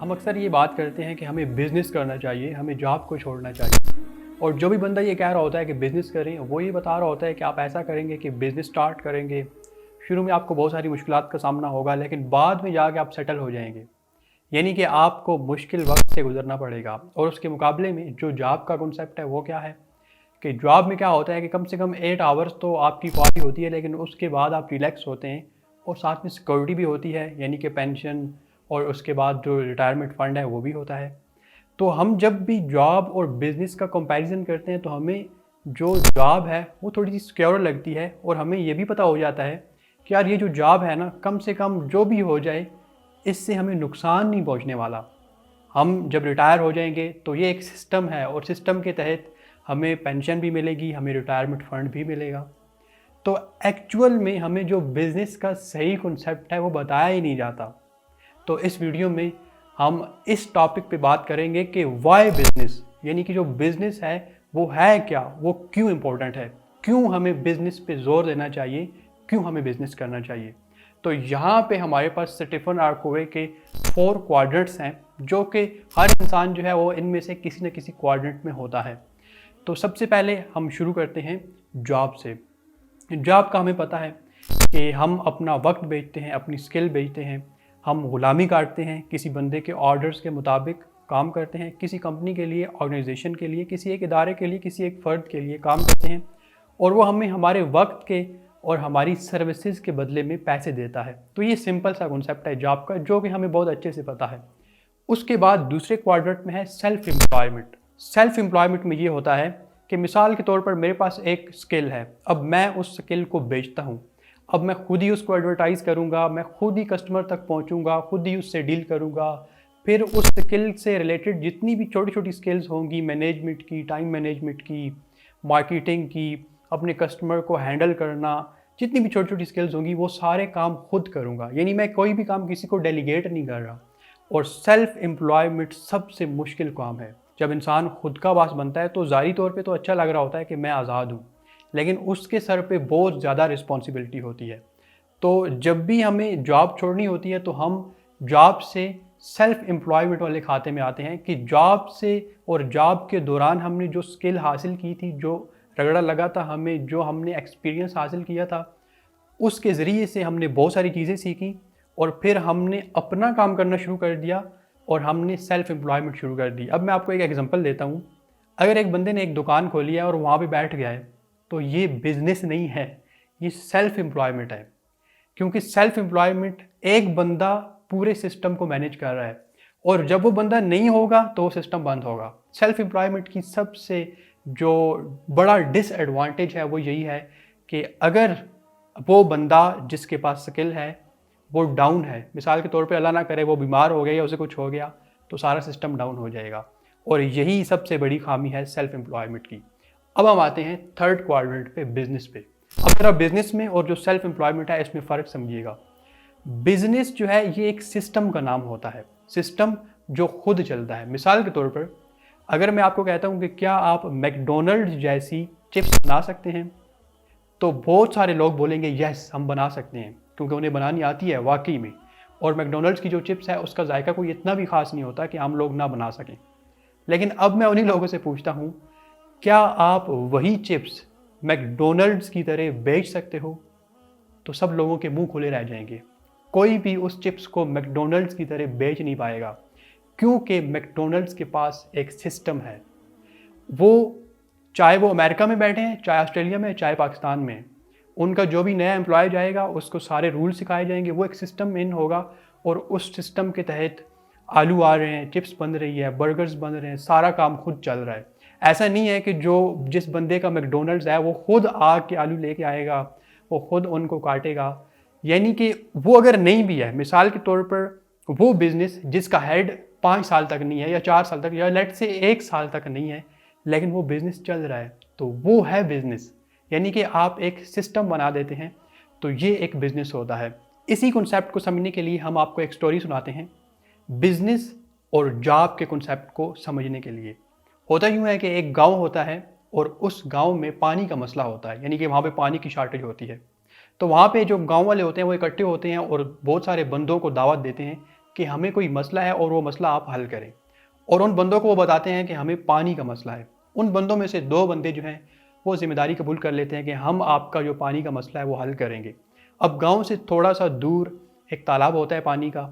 हम अक्सर ये बात करते हैं कि हमें बिज़नेस करना चाहिए, हमें जॉब को छोड़ना चाहिए। और जो भी बंदा ये कह रहा होता है कि बिज़नेस करें, वो ये बता रहा होता है कि आप ऐसा करेंगे कि बिज़नेस स्टार्ट करेंगे। शुरू में आपको बहुत सारी मुश्किलात का सामना होगा, लेकिन बाद में जाके आप सेटल हो जाएंगे। यानी कि आपको मुश्किल वक्त से गुजरना पड़ेगा। और उसके मुकाबले में जो जॉब का कॉन्सेप्ट है वो क्या है कि जॉब में क्या होता है कि कम से कम 8 आवर्स तो आपकी ड्यूटी होती है, लेकिन उसके बाद आप रिलैक्स होते हैं और साथ में सिक्योरिटी भी होती है, यानी कि पेंशन और उसके बाद जो रिटायरमेंट फ़ंड है वो भी होता है। तो हम जब भी जॉब और बिज़नेस का कंपैरिजन करते हैं तो हमें जो जॉब है वो थोड़ी सी सिक्योर लगती है, और हमें ये भी पता हो जाता है कि यार ये जो जॉब है ना, कम से कम जो भी हो जाए इससे हमें नुकसान नहीं पहुंचने वाला। हम जब रिटायर हो जाएंगे तो ये एक सिस्टम है, और सिस्टम के तहत हमें पेंशन भी मिलेगी, हमें रिटायरमेंट फ़ंड भी मिलेगा। तो एक्चुअल में हमें जो बिज़नेस का सही कॉन्सेप्ट है वो बताया ही नहीं जाता। तो इस वीडियो में हम इस टॉपिक पे बात करेंगे कि वाई बिज़नेस, यानी कि जो बिज़नेस है वो है क्या, वो क्यों इम्पोर्टेंट है, क्यों हमें बिज़नेस पे जोर देना चाहिए, क्यों हमें बिज़नेस करना चाहिए। तो यहाँ पे हमारे पास स्टीफन आर कोवे के 4 क्वाड्रेंट्स हैं, जो कि हर इंसान जो है वो इनमें से किसी न किसी क्वाड्रेंट में होता है। तो सबसे पहले हम शुरू करते हैं जॉब से। जॉब का हमें पता है कि हम अपना वक्त बेचते हैं, अपनी स्किल बेचते हैं, हम गुलामी काटते हैं, किसी बंदे के ऑर्डर्स के मुताबिक काम करते हैं, किसी कंपनी के लिए, ऑर्गेनाइजेशन के लिए, किसी एक इदारे के लिए, किसी एक फ़र्द के लिए काम करते हैं, और वो हमें हमारे वक्त के और हमारी सर्विसेज के बदले में पैसे देता है। तो ये सिंपल सा कॉन्सेप्ट है जॉब का, जो कि हमें बहुत अच्छे से पता है। उसके बाद दूसरे क्वाड्रेंट में है सेल्फ एम्प्लॉयमेंट। सेल्फ एम्प्लॉयमेंट में ये होता है कि मिसाल के तौर पर मेरे पास एक स्किल है, अब मैं उस स्किल को बेचता हूँ। अब मैं खुद ही उसको एडवर्टाइज़ करूँगा, मैं खुद ही कस्टमर तक पहुँचूँगा, खुद ही उससे डील करूँगा। फिर उस स्किल से रिलेटेड जितनी भी छोटी छोटी स्किल्स होंगी, मैनेजमेंट की, टाइम मैनेजमेंट की, मार्केटिंग की, अपने कस्टमर को हैंडल करना, जितनी भी छोटी छोटी स्किल्स होंगी वो सारे काम खुद करूँगा। यानी मैं कोई भी काम किसी को डेलीगेट नहीं कर रहा। और सेल्फ एम्प्लॉयमेंट सबसे मुश्किल काम है। जब इंसान खुद का बॉस बनता है तो ज़ाहिरी तौर पे तो अच्छा लग रहा होता है कि मैं आज़ाद हूँ, लेकिन उसके सर पे बहुत ज़्यादा रिस्पॉन्सिबिलिटी होती है। तो जब भी हमें जॉब छोड़नी होती है तो हम जॉब से सेल्फ एम्प्लॉयमेंट वाले खाते में आते हैं कि जॉब से और जॉब के दौरान हमने जो स्किल हासिल की थी, जो रगड़ा लगा था हमें, जो हमने एक्सपीरियंस हासिल किया था, उसके ज़रिए से हमने बहुत सारी चीज़ें सीखी, और फिर हमने अपना काम करना शुरू कर दिया और हमने सेल्फ एम्प्लॉयमेंट शुरू कर दी। अब मैं आपको एक एग्जांपल देता हूँ। अगर एक बंदे ने एक दुकान खोली है और वहाँ पे बैठ गया है, तो ये बिज़नेस नहीं है, ये सेल्फ एम्प्लॉयमेंट है। क्योंकि सेल्फ एम्प्लॉयमेंट एक बंदा पूरे सिस्टम को मैनेज कर रहा है, और जब वो बंदा नहीं होगा तो वो सिस्टम बंद होगा। सेल्फ एम्प्लॉयमेंट की सबसे जो बड़ा डिसएडवांटेज है वो यही है कि अगर वो बंदा जिसके पास स्किल है वो डाउन है, मिसाल के तौर पे अल्लाह ना करे वो बीमार हो गया या उसे कुछ हो गया, तो सारा सिस्टम डाउन हो जाएगा। और यही सबसे बड़ी खामी है सेल्फ एम्प्लॉयमेंट की। अब हम आते हैं थर्ड क्वाड्रेंट पे, बिजनेस पे। अब जरा बिजनेस में और जो सेल्फ एम्प्लॉयमेंट है इसमें फ़र्क समझिएगा। बिजनेस जो है ये एक सिस्टम का नाम होता है, सिस्टम जो खुद चलता है। मिसाल के तौर पर अगर मैं आपको कहता हूँ कि क्या आप मैकडोनल्ड जैसी चिप्स बना सकते हैं, तो बहुत सारे लोग बोलेंगे यस हम बना सकते हैं, क्योंकि उन्हें बनानी आती है वाकई में। और मैकडोनल्ड्स की जो चिप्स है उसका जायका कोई इतना भी ख़ास नहीं होता कि हम लोग ना बना सकें। लेकिन अब मैं उन्हीं लोगों से पूछता हूँ, क्या आप वही चिप्स मैकडोनल्ड्स की तरह बेच सकते हो? तो सब लोगों के मुंह खुले रह जाएंगे। कोई भी उस चिप्स को मैकडोनल्ड्स की तरह बेच नहीं पाएगा, क्योंकि मैकडोनल्ड्स के पास एक सिस्टम है। वो चाहे वो अमेरिका में बैठे हैं, चाहे ऑस्ट्रेलिया में, चाहे पाकिस्तान में, उनका जो भी नया एम्प्लॉय जाएगा उसको सारे रूल सिखाए जाएंगे। वो एक सिस्टम इन होगा और उस सिस्टम के तहत आलू आ रहे हैं, चिप्स बन रही है, बर्गर्स बन रहे हैं, सारा काम खुद चल रहा है। ऐसा नहीं है कि जो जिस बंदे का मैकडोनल्ड्स है वो खुद आके आलू लेके आएगा, वो खुद उनको काटेगा। यानी कि वो अगर नहीं भी है, मिसाल के तौर पर वो बिज़नेस जिसका हेड 5 साल तक नहीं है या 4 साल तक या लेट से 1 साल तक नहीं है, लेकिन वो बिज़नेस चल रहा है, तो वो है बिज़नेस। यानी कि आप एक सिस्टम बना देते हैं, तो ये एक बिज़नेस होता है। इसी कॉन्सेप्ट को समझने के लिए हम आपको एक स्टोरी सुनाते हैं, बिज़नेस और जॉब के कॉन्सेप्ट को समझने के लिए। होता यूँ है कि एक गांव होता है और उस गांव में पानी का मसला होता है, यानी कि वहाँ पे पानी की शॉर्टेज होती है। तो वहाँ पे जो गांव वाले होते हैं वो इकट्ठे होते हैं और बहुत सारे बंदों को दावत देते हैं कि हमें कोई मसला है और वो मसला आप हल करें। और उन बंदों को वो बताते हैं कि हमें पानी का मसला है। उन बंदों में से 2 बंदे जो हैं वो ज़िम्मेदारी कबूल कर लेते हैं कि हम आपका जो पानी का मसला है वो हल करेंगे। अब गाँव से थोड़ा सा दूर एक तालाब होता है पानी का,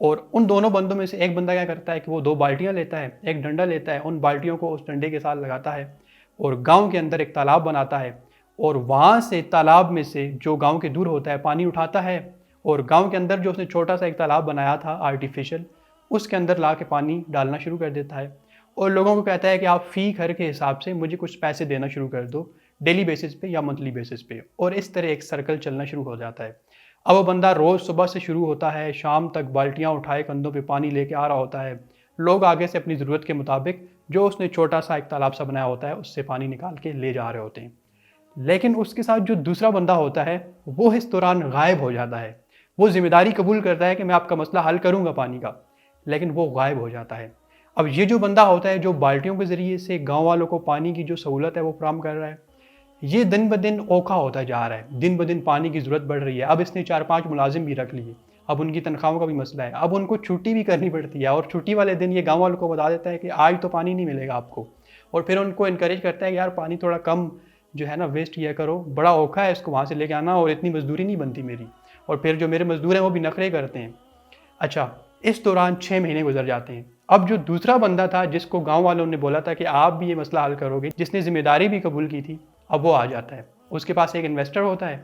और उन दोनों बंदों में से एक बंदा क्या करता है कि वो 2 बाल्टियाँ लेता है, एक डंडा लेता है, उन बाल्टियों को उस डंडे के साथ लगाता है और गाँव के अंदर एक तालाब बनाता है, और वहाँ से तालाब में से जो गाँव के दूर होता है पानी उठाता है, और गाँव के अंदर जो उसने छोटा सा एक तालाब बनाया था आर्टिफिशियल, उसके अंदर ला के पानी डालना शुरू कर देता है और लोगों को कहता है कि आप फ़ी घर के हिसाब से मुझे कुछ पैसे देना शुरू कर दो, डेली बेसिस पे या मंथली बेसिस पे। और इस तरह एक सर्कल चलना शुरू हो जाता है। अब वो बंदा रोज़ सुबह से शुरू होता है, शाम तक बाल्टियाँ उठाए कंधों पे पानी लेके आ रहा होता है। लोग आगे से अपनी ज़रूरत के मुताबिक जो उसने छोटा सा एक तालाब सा बनाया होता है उससे पानी निकाल के ले जा रहे होते हैं। लेकिन उसके साथ जो दूसरा बंदा होता है वो इस दौरान गायब हो जाता है। वो ज़िम्मेदारी कबूल करता है कि मैं आपका मसला हल करूँगा पानी का, लेकिन वो गायब हो जाता है। अब ये जो बंदा होता है जो बाल्टियों के ज़रिए से गाँव वालों को पानी की जो सहूलत है वो फराहम कर रहा है, ये दिन ब दिन औखा होता जा रहा है। दिन ब दिन पानी की ज़रूरत बढ़ रही है। अब इसने 4-5 मुलाजिम भी रख लिए। अब उनकी तनख्वाहों का भी मसला है। अब उनको छुट्टी भी करनी पड़ती है और छुट्टी वाले दिन ये गाँव वालों को बता देता है कि आज तो पानी नहीं मिलेगा आपको। और फिर उनको इनकरेज करता है कि यार पानी थोड़ा कम जो है ना वेस्ट किया करो, बड़ा औखा है इसको वहाँ से लेके आना और इतनी मजदूरी नहीं बनती मेरी। और फिर जो मेरे मजदूर हैं वो भी नखरे करते हैं। अच्छा, इस दौरान 6 महीने गुजर जाते हैं। अब जो दूसरा बंदा था जिसको गाँव वालों ने बोला था कि आप भी ये मसला हल करोगे, जिसने ज़िम्मेदारी भी कबूल की थी, अब वो आ जाता है। उसके पास एक इन्वेस्टर होता है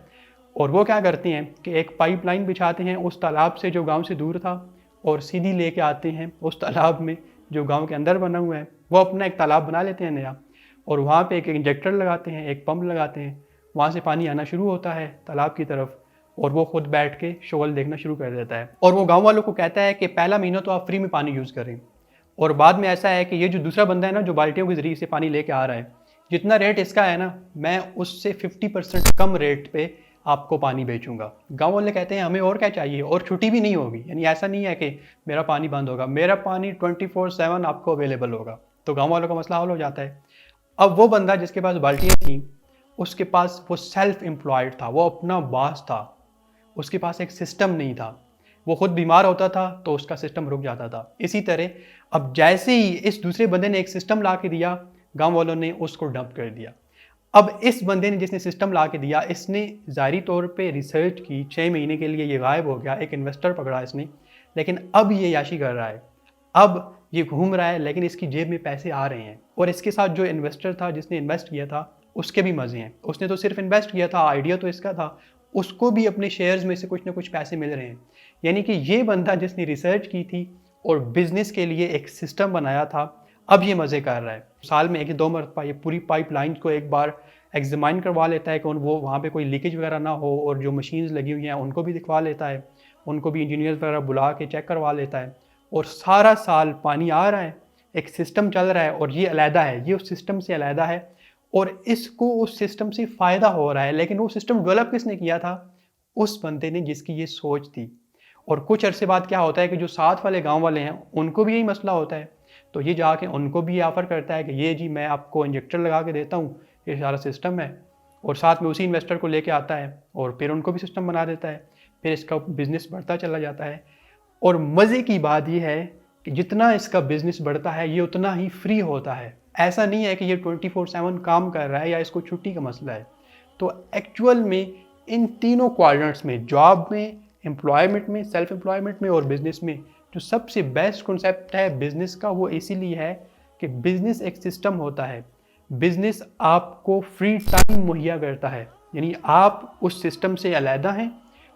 और वो क्या करते हैं कि एक पाइपलाइन बिछाते हैं उस तालाब से जो गाँव से दूर था और सीधी लेके आते हैं उस तालाब में जो गाँव के अंदर बना हुआ है। वो अपना एक तालाब बना लेते हैं नया और वहाँ पे एक इंजेक्टर लगाते हैं, एक पंप लगाते हैं। वहाँ से पानी आना शुरू होता है तालाब की तरफ और वो खुद बैठ के शगल देखना शुरू कर देता है। और वो गाँव वालों को कहता है कि पहला महीना तो आप फ्री में पानी यूज़ करें, और बाद में ऐसा है कि ये जो दूसरा बंदा है ना जो बाल्टियों के ज़रिए से पानी लेके आ रहा है, जितना रेट इसका है ना मैं उससे 50% कम रेट पे आपको पानी बेचूंगा। गाँव वाले कहते हैं हमें और क्या चाहिए, और छुट्टी भी नहीं होगी। यानी ऐसा नहीं है कि मेरा पानी बंद होगा, मेरा पानी 24/7 आपको अवेलेबल होगा। तो गाँव वालों का मसला हल हो जाता है। अब वो बंदा जिसके पास बाल्टियाँ थी उसके पास वो सेल्फ एम्प्लॉयड था, वो अपना बॉस था, उसके पास एक सिस्टम नहीं था। वो खुद बीमार होता था तो उसका सिस्टम रुक जाता था। इसी तरह अब जैसे ही इस दूसरे बंदे ने एक सिस्टम ला के दिया, गाँव वालों ने उसको डंप कर दिया। अब इस बंदे ने जिसने सिस्टम ला के दिया, इसने ज़ाहिरी तौर पे रिसर्च की, 6 महीने के लिए ये गायब हो गया, एक इन्वेस्टर पकड़ा इसने, लेकिन अब ये याशी कर रहा है। अब ये घूम रहा है लेकिन इसकी जेब में पैसे आ रहे हैं, और इसके साथ जो इन्वेस्टर था जिसने इन्वेस्ट किया था उसके भी मज़े हैं। उसने तो सिर्फ इन्वेस्ट किया था, आइडिया तो इसका था, उसको भी अपने शेयर्स में से कुछ ना कुछ पैसे मिल रहे हैं। यानी कि ये बंदा जिसने रिसर्च की थी और बिजनेस के लिए एक सिस्टम बनाया था, अब ये मज़े कर रहा है। साल में 1-2 मरतबा ये पूरी पाइपलाइन को एक बार एग्जामाइन करवा लेता है कि वो वहाँ पे कोई लीकेज वगैरह ना हो, और जो मशीन्स लगी हुई हैं उनको भी दिखवा लेता है, उनको भी इंजीनियर्स वगैरह बुला के चेक करवा लेता है। और सारा साल पानी आ रहा है, एक सिस्टम चल रहा है, और ये अलहदा है, ये उस सिस्टम से अलहदा है और इसको उस सिस्टम से फ़ायदा हो रहा है। लेकिन वो सिस्टम डेवलप किसने किया था? उस बंदे ने जिसकी ये सोच थी। और कुछ अरसे बाद क्या होता है कि जो साथ वाले गाँव वाले हैं उनको भी यही मसला होता है, तो ये जाके उनको भी ऑफ़र करता है कि ये जी मैं आपको इंजेक्टर लगा के देता हूँ, ये सारा सिस्टम है, और साथ में उसी इन्वेस्टर को लेके आता है और फिर उनको भी सिस्टम बना देता है। फिर इसका बिज़नेस बढ़ता चला जाता है। और मज़े की बात यह है कि जितना इसका बिज़नेस बढ़ता है ये उतना ही फ्री होता है। ऐसा नहीं है कि ये 24/7 काम कर रहा है या इसको छुट्टी का मसला है। तो एक्चुअल में इन तीनों क्वाड्रेंट्स में, जॉब में, एम्प्लॉयमेंट में, सेल्फ एम्प्लॉयमेंट में और बिज़नेस में, जो सबसे बेस्ट कॉन्सेप्ट है बिज़नेस का वो इसीलिए है कि बिज़नेस एक सिस्टम होता है। बिज़नेस आपको फ्री टाइम मुहैया करता है, यानी आप उस सिस्टम से अलहदा हैं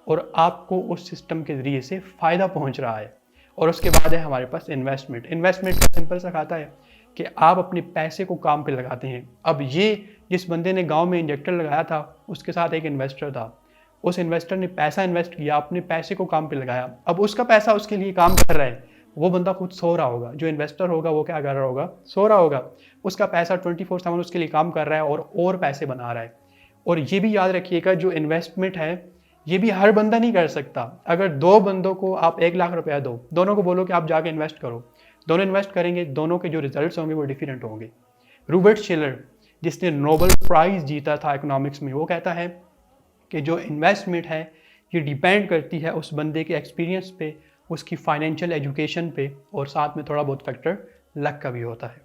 और आपको उस सिस्टम के ज़रिए से फ़ायदा पहुंच रहा है। और उसके बाद है हमारे पास इन्वेस्टमेंट। इन्वेस्टमेंट का सिंपल सा खाता है कि आप अपने पैसे को काम पे लगाते हैं। अब ये जिस बंदे ने गांव में इंजेक्टर लगाया था उसके साथ एक इन्वेस्टर था, उस इन्वेस्टर ने पैसा इन्वेस्ट किया, अपने पैसे को काम पे लगाया। अब उसका पैसा उसके लिए काम कर रहा है, वो बंदा खुद सो रहा होगा, जो इन्वेस्टर होगा वो क्या कर रहा होगा, सो रहा होगा। उसका पैसा 24/7 उसके लिए काम कर रहा है और पैसे बना रहा है। और ये भी याद रखिएगा जो इन्वेस्टमेंट है ये भी हर बंदा नहीं कर सकता। अगर 2 बंदों को आप 1 लाख रुपया दो, दोनों को बोलो कि आप जाके इन्वेस्ट करो, दोनों इन्वेस्ट करेंगे, दोनों के जो रिजल्ट्स होंगे वो डिफरेंट होंगे। रूबर्ट शिलर जिसने नोबेल प्राइज़ जीता था इकोनॉमिक्स में, वो कहता है कि जो इन्वेस्टमेंट है ये डिपेंड करती है उस बंदे के एक्सपीरियंस पे उसकी फाइनेंशियल एजुकेशन पे और साथ में थोड़ा बहुत फैक्टर लक का भी होता है।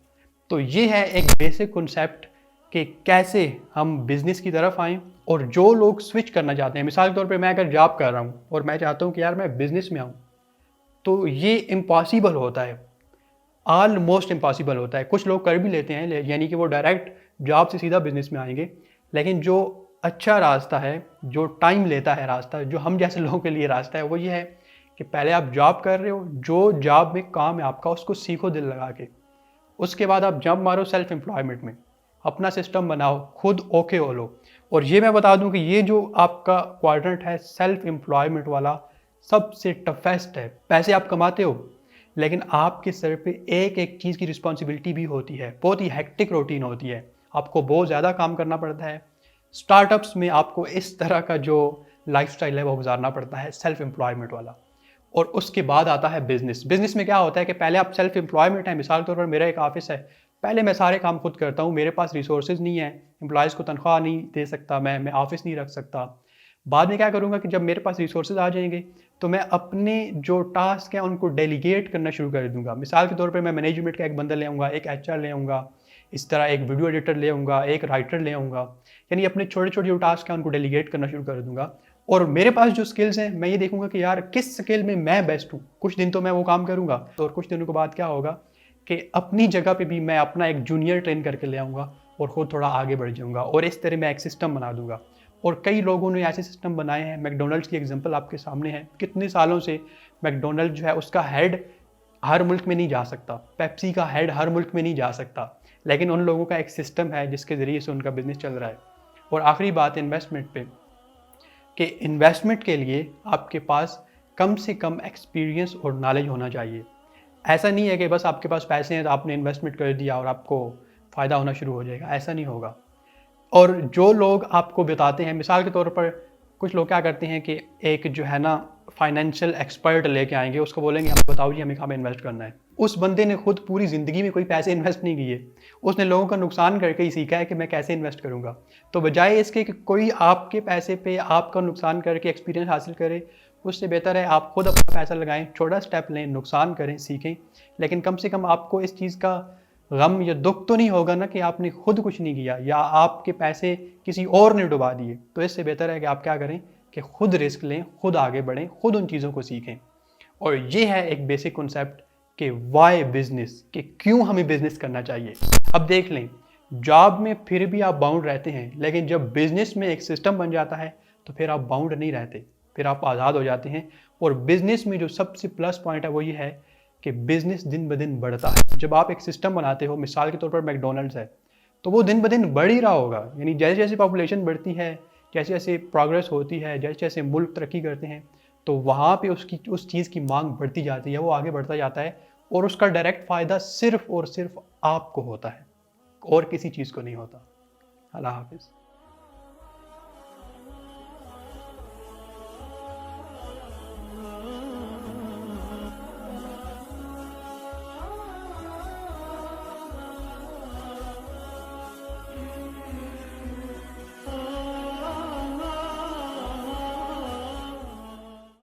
तो ये है एक बेसिक कॉन्सेप्ट कि कैसे हम बिज़नेस की तरफ आएँ। और जो लोग स्विच करना चाहते हैं, मिसाल के तौर पे मैं अगर जॉब कर रहा हूँ और मैं चाहता हूँ कि यार मैं बिज़नेस में आऊँ, तो ये इम्पॉसिबल होता है, ऑलमोस्ट इम्पॉसिबल होता है। कुछ लोग कर भी लेते हैं, यानी कि वो डायरेक्ट जॉब से सीधा बिज़नेस में आएंगे, लेकिन जो अच्छा रास्ता है, जो टाइम लेता है रास्ता, जो हम जैसे लोगों के लिए रास्ता है, वो ये है कि पहले आप जॉब कर रहे हो, जो जॉब में काम है आपका उसको सीखो दिल लगा के। उसके बाद आप जंप मारो सेल्फ एम्प्लॉयमेंट में, अपना सिस्टम बनाओ, खुद ओके हो लो। और ये मैं बता दूं कि ये जो आपका क्वाड्रेंट है सेल्फ एम्प्लॉयमेंट वाला, सबसे टफेस्ट है। पैसे आप कमाते हो, लेकिन आपके सर पे एक एक चीज़ की रिस्पॉन्सिबिलिटी भी होती है, बहुत ही हेक्टिक रूटीन होती है, आपको बहुत ज़्यादा काम करना पड़ता है। स्टार्टअप्स में आपको इस तरह का जो लाइफस्टाइल है वो गुजारना पड़ता है, सेल्फ एम्प्लॉयमेंट वाला। और उसके बाद आता है बिजनेस। बिजनेस में क्या होता है कि पहले आप सेल्फ एम्प्लॉयमेंट है, मिसाल के तौर पर मेरा एक ऑफिस है, पहले मैं सारे काम खुद करता हूँ, मेरे पास रिसोर्सेज नहीं है, एम्प्लॉयज़ को तनख्वाह नहीं दे सकता, मैं ऑफिस नहीं रख सकता। बाद में क्या करूँगा कि जब मेरे पास रिसोर्सेज आ जाएंगे तो मैं अपने जो टास्क हैं उनको डेलीगेट करना शुरू कर दूंगा। मिसाल के तौर पे मैं मैनेजमेंट का एक बंदा ले आऊँगा, एक एचआर ले आऊँगा, इस तरह एक वीडियो एडिटर ले आऊँगा, एक राइटर ले आऊँगा, यानी अपने छोटे छोटे जो टास्क हैं उनको डेलीगेट करना शुरू कर दूंगा। और मेरे पास जो स्किल्स हैं, मैं ये देखूंगा कि यार किस स्किल में मैं बेस्ट हूँ। कुछ दिन तो मैं वो काम करूँगा, और कुछ दिनों के बाद क्या होगा कि अपनी जगह पे भी मैं अपना एक जूनियर ट्रेन करके ले आऊँगा और ख़ुद थोड़ा आगे बढ़ जाऊँगा। और इस तरह मैं एक सिस्टम बना दूँगा। और कई लोगों ने ऐसे सिस्टम बनाए हैं। मैकडोनल्ड्स की एग्जांपल आपके सामने है। कितने सालों से मैकडोनल्ड जो है उसका हेड हर मुल्क में नहीं जा सकता, पेप्सी का हेड हर मुल्क में नहीं जा सकता, लेकिन उन लोगों का एक सिस्टम है जिसके ज़रिए से उनका बिजनेस चल रहा है। और आखिरी बात इन्वेस्टमेंट पे, कि इन्वेस्टमेंट के लिए आपके पास कम से कम एक्सपीरियंस और नॉलेज होना चाहिए। ऐसा नहीं है कि बस आपके पास पैसे हैं तो आपने इन्वेस्टमेंट कर दिया और आपको फ़ायदा होना शुरू हो जाएगा, ऐसा नहीं होगा। और जो लोग आपको बताते हैं, मिसाल के तौर पर कुछ लोग क्या करते हैं कि एक जो है ना फाइनेंशियल एक्सपर्ट लेके आएंगे, उसको बोलेंगे हमें बताओ जी हमें कहाँ पे इन्वेस्ट करना है। उस बंदे ने खुद पूरी ज़िंदगी में कोई पैसे इन्वेस्ट नहीं किए, उसने लोगों का नुकसान करके ही सीखा है कि मैं कैसे इन्वेस्ट करूँगा। तो बजाय इसके कि कोई आपके पैसे पे आपका नुकसान करके एक्सपीरियंस हासिल करे, उससे बेहतर है आप खुद अपना पैसा लगाएं, छोटा स्टेप लें, नुकसान करें, सीखें। लेकिन कम से कम आपको इस चीज़ का गम या दुख तो नहीं होगा ना कि आपने खुद कुछ नहीं किया या आपके पैसे किसी और ने डुबा दिए। तो इससे बेहतर है कि आप क्या करें कि खुद रिस्क लें, खुद आगे बढ़ें, खुद उन चीज़ों को सीखें। और ये है एक बेसिक कॉन्सेप्ट कि वाई बिजनेस, कि क्यों हमें बिजनेस करना चाहिए। अब देख लें, जॉब में फिर भी आप बाउंड रहते हैं, लेकिन जब बिजनेस में एक सिस्टम बन जाता है तो फिर आप बाउंड नहीं रहते, फिर आप आज़ाद हो जाते हैं। और बिजनेस में जो सबसे प्लस पॉइंट है वो ये है कि बिजनेस दिन ब दिन बढ़ता है। जब आप एक सिस्टम बनाते हो, मिसाल के तौर पर मैकडोनल्ड्स है, तो वो दिन ब दिन बढ़ ही रहा होगा। यानी जैसे जैसे पॉपुलेशन बढ़ती है, जैसे जैसे प्रोग्रेस होती है, जैसे जैसे मुल्क तरक्की करते हैं, तो वहाँ पे उस चीज़ की मांग बढ़ती जाती है, वो आगे बढ़ता जाता है। और उसका डायरेक्ट फ़ायदा सिर्फ़ और सिर्फ आपको होता है, और किसी चीज़ को नहीं होता। अल्लाह हाफ़िज़।